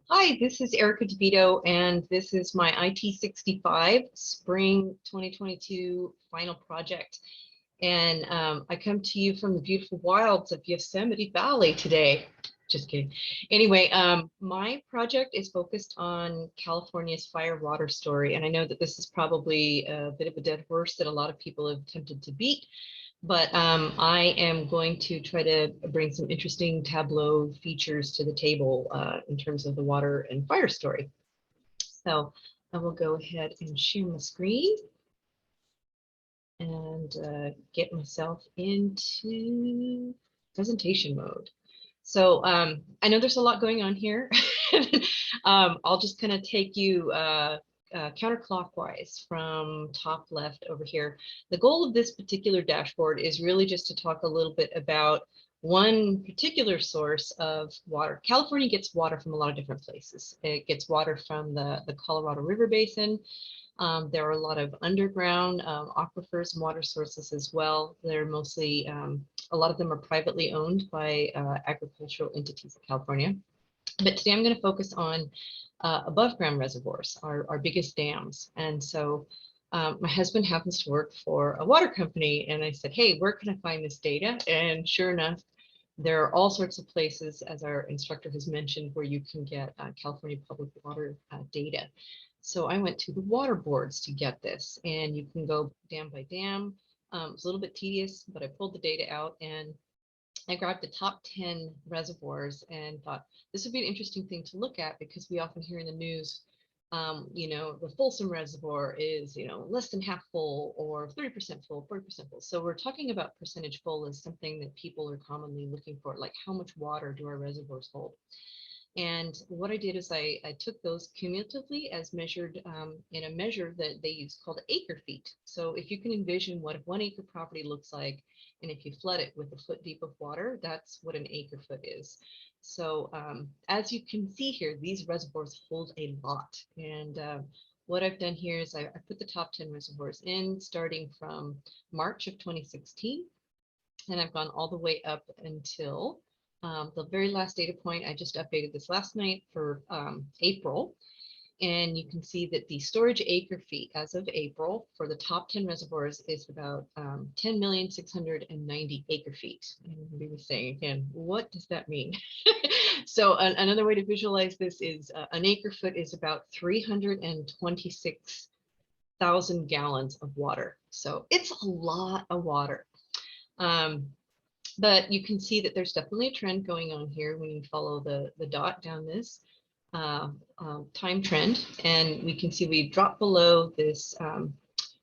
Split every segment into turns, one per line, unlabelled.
Hi, this is Erica DeVito, and this is my IT65 Spring 2022 final project. And I come to you from the beautiful wilds of Yosemite Valley today. Just kidding. Anyway, my project is focused on California's fire water story. And I know that this is probably a bit of a dead horse that a lot of people have attempted to beat. But I am going to try to bring some interesting Tableau features to the table in terms of the water and fire story. So I will go ahead and share my screen and get myself into presentation mode. So I know there's a lot going on here. I'll just kind of take you counterclockwise from top left over here. The goal of this particular dashboard is really just to talk a little bit about one particular source of water. California gets water from a lot of different places. It gets water from the Colorado River Basin. There are a lot of underground aquifers and water sources as well. They're mostly, a lot of them are privately owned by agricultural entities in California. But today I'm going to focus on above ground reservoirs, our biggest dams. And so my husband happens to work for a water company, and I said, hey, where can I find this data? And sure enough, there are all sorts of places, as our instructor has mentioned, where you can get California public water data. So I went to the water boards to get this, and you can go dam by dam. It was a little bit tedious, but I pulled the data out and I grabbed the top 10 reservoirs and thought this would be an interesting thing to look at, because we often hear in the news, the Folsom Reservoir is, less than half full, or 30% full, 40% full. So we're talking about percentage full as something that people are commonly looking for, like how much water do our reservoirs hold? And what I did is I took those cumulatively as measured in a measure that they use called acre feet. So if you can envision what a 1 acre property looks like, and if you flood it with a foot deep of water, that's what an acre foot is. So as you can see here, these reservoirs hold a lot. And what I've done here is I put the top 10 reservoirs in, starting from March of 2016. And I've gone all the way up until the very last data point. I just updated this last night for April. And you can see that the storage acre feet as of April for the top 10 reservoirs is about 10,690 acre feet. And we were saying again, what does that mean? So another way to visualize this is an acre foot is about 326,000 gallons of water. So it's a lot of water. But you can see that there's definitely a trend going on here when you follow the dot down this time trend. And we can see we dropped below this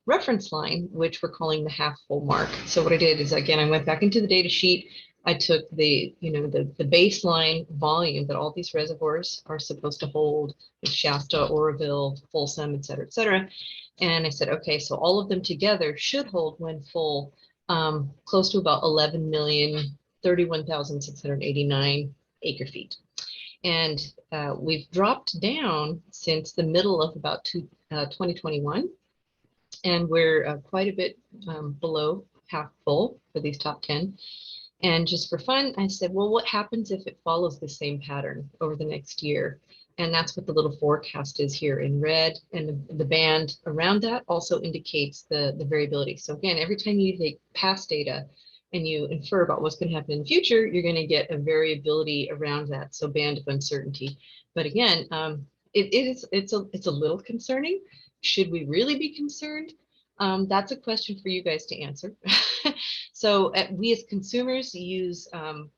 reference line, which we're calling the half full mark. So what I did is, again, I went back into the data sheet. I took the baseline volume that all these reservoirs are supposed to hold, with Shasta, Oroville, Folsom, et cetera, and I said, okay, so all of them together should hold, when full, close to about 11,031,689 acre feet. And we've dropped down since the middle of about 2021, and we're quite a bit below half full for these top 10. And just for fun, I said, well, what happens if it follows the same pattern over the next year? And that's what the little forecast is here in red. And the band around that also indicates the variability. So again, every time you take past data and you infer about what's going to happen in the future, you're going to get a variability around that. So band of uncertainty. But again, it's a little concerning. Should we really be concerned? That's a question for you guys to answer. So we as consumers use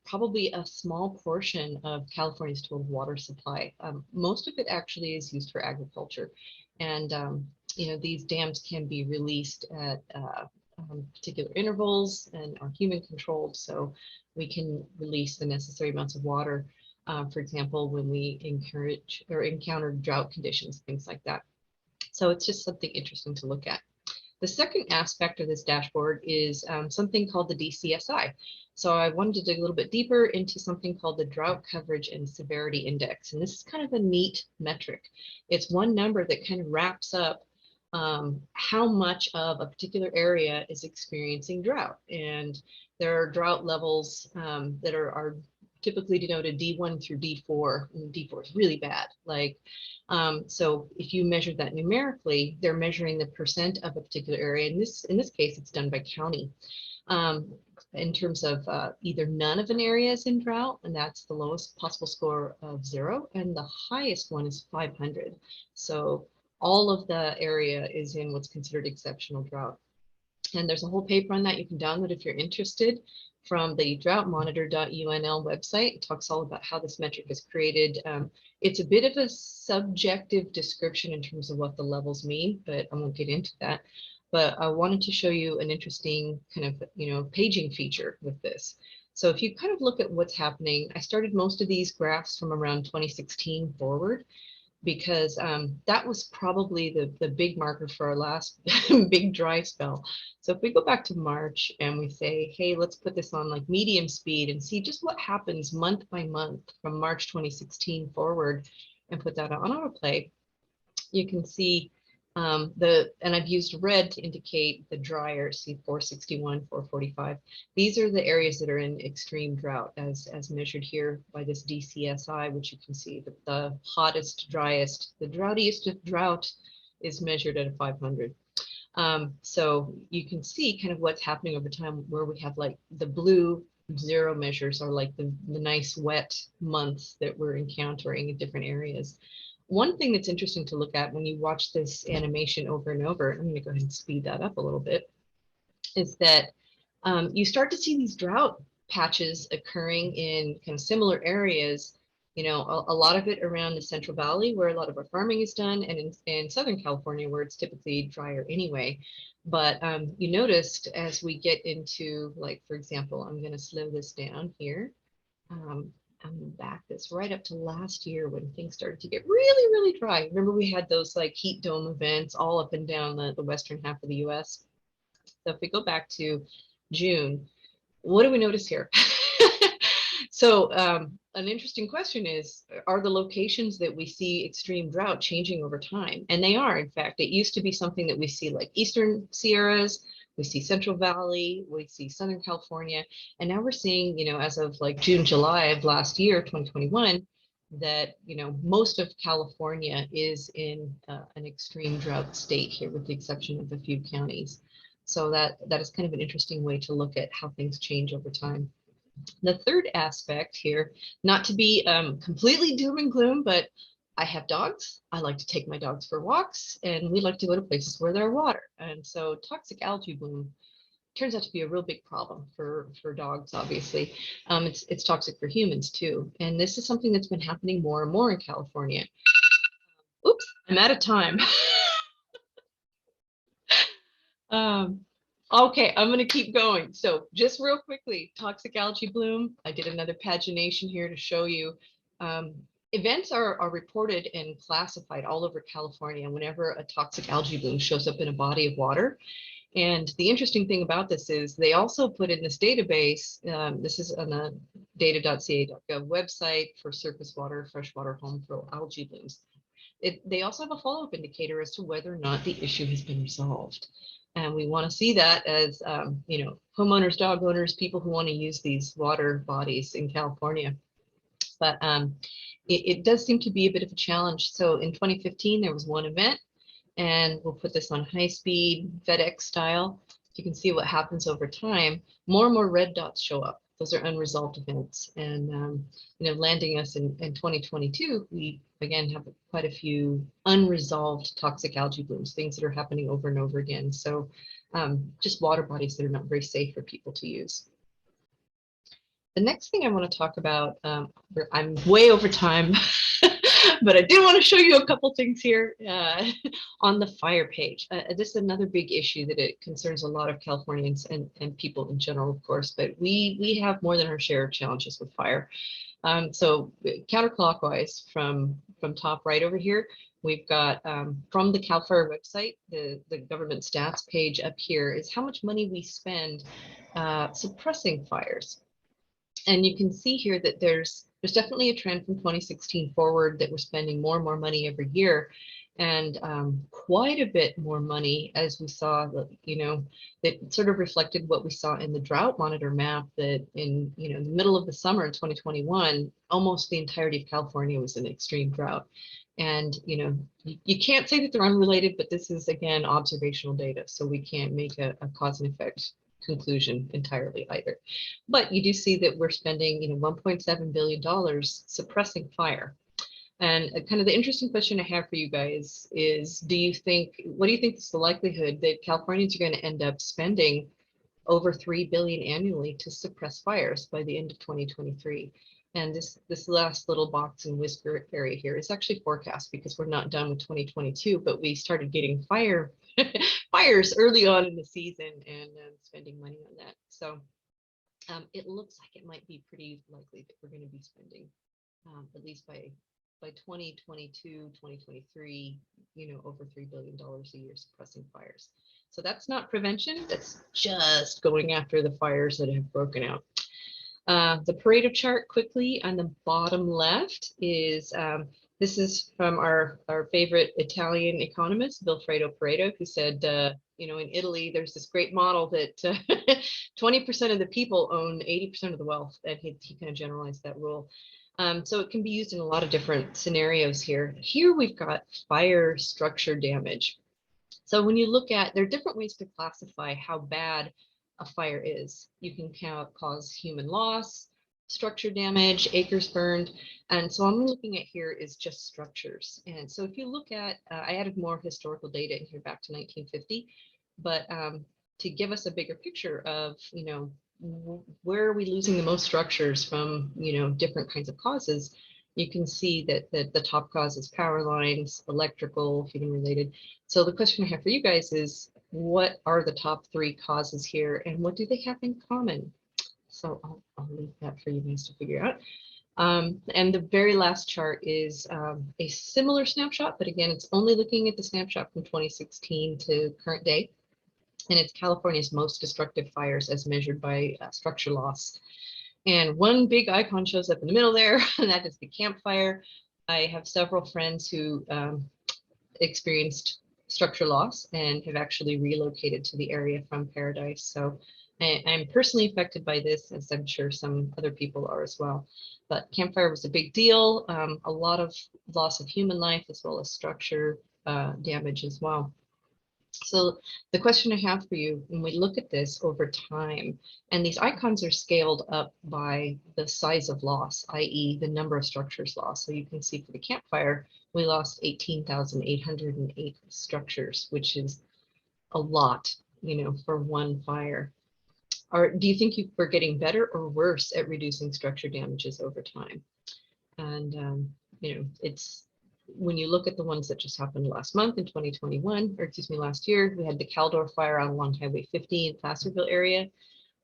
probably a small portion of California's total water supply. Most of it actually is used for agriculture. And, these dams can be released at particular intervals and are human controlled. So we can release the necessary amounts of water, for example, when we encounter drought conditions, things like that. So it's just something interesting to look at. The second aspect of this dashboard is something called the DCSI. So I wanted to dig a little bit deeper into something called the Drought Coverage and Severity Index. And this is kind of a neat metric. It's one number that kind of wraps up how much of a particular area is experiencing drought. And there are drought levels that are typically denoted D1 through D4, and D4 is really bad. Like, so if you measure that numerically, they're measuring the percent of a particular area. In this case, it's done by county. In terms of either none of an area is in drought, and that's the lowest possible score of 0, and the highest one is 500. So all of the area is in what's considered exceptional drought. And there's a whole paper on that you can download if you're interested from the droughtmonitor.unl website. It talks all about how this metric is created. It's a bit of a subjective description in terms of what the levels mean, but I won't get into that. But I wanted to show you an interesting kind of, paging feature with this. So if you kind of look at what's happening, I started most of these graphs from around 2016 forward, because that was probably the big marker for our last big dry spell. So if we go back to March and we say, hey, let's put this on like medium speed and see just what happens month by month from March 2016 forward, and put that on autoplay, you can see and I've used red to indicate the drier, see 461, 445. These are the areas that are in extreme drought as measured here by this DCSI, which you can see the hottest, driest, the droughtiest of drought is measured at a 500. So you can see kind of what's happening over time, where we have like the blue 0 measures are like the nice wet months that we're encountering in different areas. One thing that's interesting to look at when you watch this animation over and over, I'm going to go ahead and speed that up a little bit, is that you start to see these drought patches occurring in kind of similar areas, a lot of it around the Central Valley where a lot of our farming is done, and in Southern California where it's typically drier anyway. But you noticed as we get into, like, for example, I'm going to slow this down here. I'm gonna back this right up to last year when things started to get really, really dry. Remember, we had those like heat dome events all up and down the western half of the US. So if we go back to June, what do we notice here? So an interesting question is, are the locations that we see extreme drought changing over time? And they are, in fact. It used to be something that we see like Eastern Sierras, we see Central Valley, we see Southern California, and now we're seeing, as of like June, July of last year, 2021, that, most of California is in an extreme drought state here, with the exception of a few counties. So that is kind of an interesting way to look at how things change over time. The third aspect here, not to be completely doom and gloom, but I have dogs. I like to take my dogs for walks, and we like to go to places where there's water. And so toxic algae bloom turns out to be a real big problem for dogs, obviously. It's toxic for humans too. And this is something that's been happening more and more in California. Oops, I'm out of time. Okay, I'm going to keep going. So just real quickly, toxic algae bloom. I did another pagination here to show you. Events are reported and classified all over California whenever a toxic algae bloom shows up in a body of water. And the interesting thing about this is they also put in this database, this is on the data.ca.gov website for surface water, freshwater home flow algae blooms. They also have a follow-up indicator as to whether or not the issue has been resolved. And we want to see that as, homeowners, dog owners, people who want to use these water bodies in California. But it does seem to be a bit of a challenge. So in 2015, there was one event, and we'll put this on high speed FedEx style. You can see what happens over time. More and more red dots show up. Those are unresolved events. And, landing us in 2022, we again have quite a few unresolved toxic algae blooms, things that are happening over and over again. So just water bodies that are not very safe for people to use. The next thing I want to talk about, I'm way over time, but I do want to show you a couple things here on the fire page. This is another big issue that it concerns a lot of Californians and people in general, of course, but we have more than our share of challenges with fire. So counterclockwise from top right over here, we've got from the CAL FIRE website, the government stats page up here is how much money we spend suppressing fires. And you can see here that there's definitely a trend from 2016 forward that we're spending more and more money every year. and quite a bit more money, as we saw, that sort of reflected what we saw in the drought monitor map, that in, the middle of the summer in 2021, almost the entirety of California was in extreme drought. And, you can't say that they're unrelated, but this is, again, observational data. So we can't make a cause and effect conclusion entirely either. But you do see that we're spending, $1.7 billion suppressing fire. And kind of the interesting question I have for you guys is, what do you think is the likelihood that Californians are going to end up spending over $3 billion annually to suppress fires by the end of 2023? And this last little box and whisker area here is actually forecast, because we're not done with 2022, but we started getting fires early on in the season, and spending money on that. So it looks like it might be pretty likely that we're going to be spending at least by 2022, 2023, over $3 billion a year suppressing fires. So that's not prevention, that's just going after the fires that have broken out. The Pareto chart quickly on the bottom left is, this is from our favorite Italian economist, Vilfredo Pareto, who said, in Italy, there's this great model that 20% of the people own 80% of the wealth, and he kind of generalized that rule. So it can be used in a lot of different scenarios here. Here we've got fire structure damage. So when you look at, there are different ways to classify how bad a fire is. You can cause human loss, structure damage, acres burned. And so I'm looking at here is just structures. And so if you look at, I added more historical data in here back to 1950, but to give us a bigger picture of, where are we losing the most structures from, different kinds of causes, you can see that the top cause is power lines, electrical, heating related. So the question I have for you guys is, what are the top 3 causes here, and what do they have in common? So I'll leave that for you guys to figure out. And the very last chart is a similar snapshot, but again, it's only looking at the snapshot from 2016 to current day. And it's California's most destructive fires as measured by structure loss. And one big icon shows up in the middle there, and that is the Camp Fire. I have several friends who experienced structure loss and have actually relocated to the area from Paradise. So I'm personally affected by this, as I'm sure some other people are as well. But Camp Fire was a big deal, a lot of loss of human life, as well as structure damage as well. So the question I have for you, when we look at this over time, and these icons are scaled up by the size of loss, i.e. the number of structures lost. So you can see for the Camp Fire, we lost 18,808 structures, which is a lot, for one fire. Do you think we're getting better or worse at reducing structure damages over time? And, it's, when you look at the ones that just happened last month in 2021, or excuse me, last year, we had the Caldor fire on along Highway 50 in Placerville area.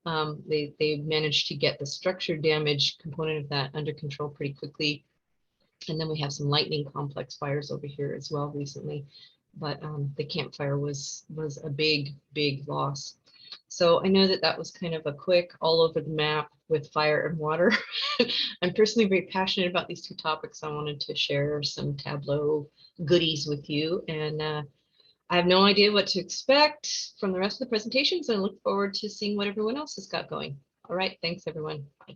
They managed to get the structure damage component of that under control pretty quickly. And then we have some lightning complex fires over here as well recently. But the Camp Fire was a big, big loss. So I know that was kind of a quick all over the map with fire and water. I'm personally very passionate about these 2 topics. I wanted to share some Tableau goodies with you. And I have no idea what to expect from the rest of the presentations. I look forward to seeing what everyone else has got going. All right, thanks everyone. Bye.